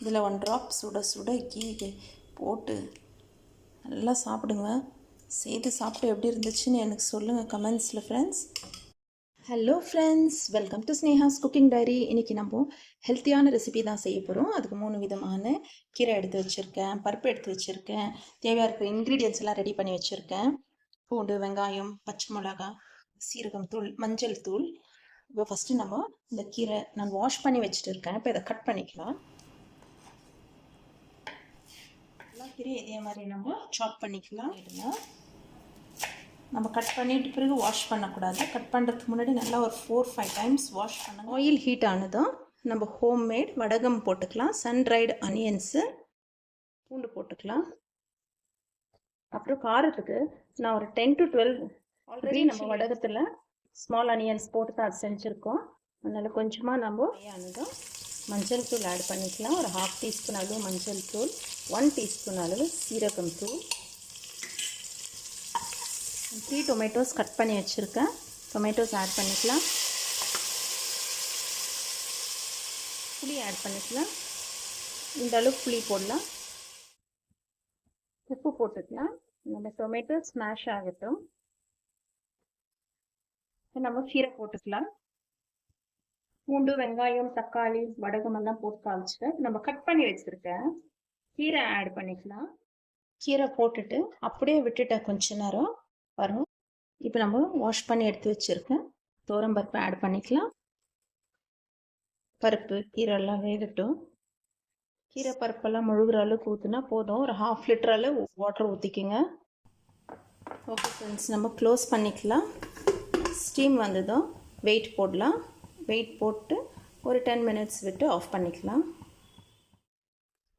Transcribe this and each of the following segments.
இதில் 1 ட்ராப் சுட சுட கீ போட்டு நல்லா சாப்பிடுங்க. செய்து சாப்பிட்டு எப்படி இருந்துச்சுன்னு எனக்கு சொல்லுங்கள் கமெண்ட்ஸில் friends. Hello friends, welcome to Sneha's cooking diary. இன்றைக்கி நம்ம ஹெல்த்தியான ரெசிபி தான் செய்ய போகிறோம். அதுக்கு 3 விதமான கீரை எடுத்து வச்சுருக்கேன், பருப்பு எடுத்து வச்சுருக்கேன், தேவையாக இருக்கிற இன்க்ரீடியன்ஸ் எல்லாம் ரெடி பண்ணி வச்சுருக்கேன். பூண்டு, வெங்காயம், பச்சை மிளகாய், சீரகம் தூள், மஞ்சள் தூள். இப்போ ஃபஸ்ட்டு நம்ம இந்த கீரை நான் வாஷ் பண்ணி வச்சுட்டு இருக்கேன். இப்போ இதை கட் பண்ணிக்கலாம். எல்லாம் கீரை இதே மாதிரி நம்ம சாப் பண்ணிக்கலாம். நம்ம கட் பண்ணிட்டு பிறகு வாஷ் பண்ணக்கூடாது. கட் பண்ணுறதுக்கு முன்னாடி நல்லா ஒரு 4-5 டைம்ஸ் வாஷ் பண்ணுங்க. ஆயில் ஹீட் ஆனதும் நம்ம ஹோம்மேட் வடகம் போட்டுக்கலாம். சன் ட்ரைடு அனியன்ஸு, பூண்டு போட்டுக்கலாம். அப்புறம் காரத்துக்கு நான் ஒரு 10 to 12 ஆல்ரெடி நம்ம வடகத்தில் ஸ்மால் அனியன்ஸ் போட்டு தான் அது செஞ்சுருக்கோம். அதனால் கொஞ்சமாக நம்ம ஆனதும் மஞ்சள் தூள் ஆட் பண்ணிக்கலாம். ஒரு 1/2 டீஸ்பூன் அளவு மஞ்சள் தூள், 1 டீஸ்பூன் அளவு சீரகம் தூள், 3 டொமேட்டோஸ் கட் பண்ணி வச்சுருக்கேன். டொமேட்டோஸ் ஆட் பண்ணிக்கலாம். புளி ஆட் பண்ணிக்கலாம். இந்த அளவு புளி போடலாம். உப்பு போட்டுக்கலாம். நம்ம டொமேட்டோ ஸ்மாஷ் ஆகட்டும். நம்ம கீரை போட்டுக்கலாம். பூண்டு, வெங்காயம், தக்காளி, வடகமெல்லாம் போட்டு காமிச்சிட்டு நம்ம கட் பண்ணி வச்சுருக்கேன் கீரை ஆட் பண்ணிக்கலாம். கீரை போட்டுட்டு அப்படியே விட்டுட்டேன் கொஞ்ச நேரம். பாருங்க, இப்போ நம்ம வாஷ் பண்ணி எடுத்து வச்சுருக்கேன் துவரம் பருப்பு ஆட் பண்ணிக்கலாம். பருப்பு கீரைலாம் வேகட்டும். கீரை பருப்பெல்லாம் முழுகிற அளவுக்கு ஊற்றுனா போதும். ஒரு 1/2 லிட்டர் அளவு வாட்டர் ஊற்றிக்கிங்க. ஓகே ஃப்ரெண்ட்ஸ், நம்ம க்ளோஸ் பண்ணிக்கலாம். ஸ்டீம் வந்ததும் வெயிட் போடலாம். வெயிட் போட்டு ஒரு 10 மினிட்ஸ் விட்டு ஆஃப் பண்ணிக்கலாம்.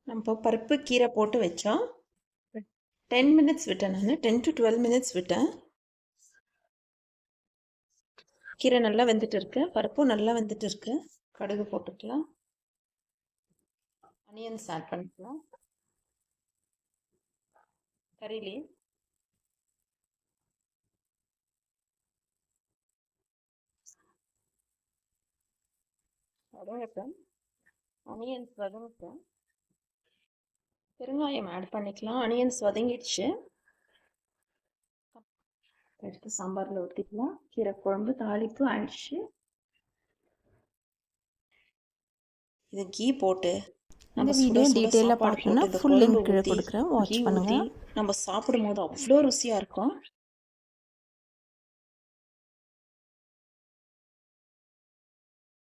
நம்ம பருப்பு கீரை போட்டு வச்சோம். 10 மினிட்ஸ் விட்டேன். நான் 10 to 12 மினிட்ஸ் விட்டேன். கீரை நல்லா வெந்துட்டு இருக்கு, பருப்பும் நல்லா வெந்துட்டு இருக்கு. கடுகு போட்டுக்கலாம். அனியன்ஸ் ஆட் பண்ணிக்கலாம். கறிலி, வதங்கட்டும். அனியன்ஸ் வதங்கட்டும். பெருங்காயம் ஆட் பண்ணிக்கலாம். அனியன்ஸ் வதங்கிடுச்சு. எடுத்து சாம்பாரில் ஊற்றிக்கலாம். கீரை குழம்பு தாளிப்பு ஆயிடுச்சு. இது கீ போட்டு நம்ம வீடியோ டீட்டெயிலாக பார்க்கணுன்னா ஃபுல் லிங்க் கீழே கொடுக்குறேன், வாட்ச் பண்ணுங்கள். நம்ம சாப்பிடும் போது அவ்வளோ ருசியாக இருக்கும்.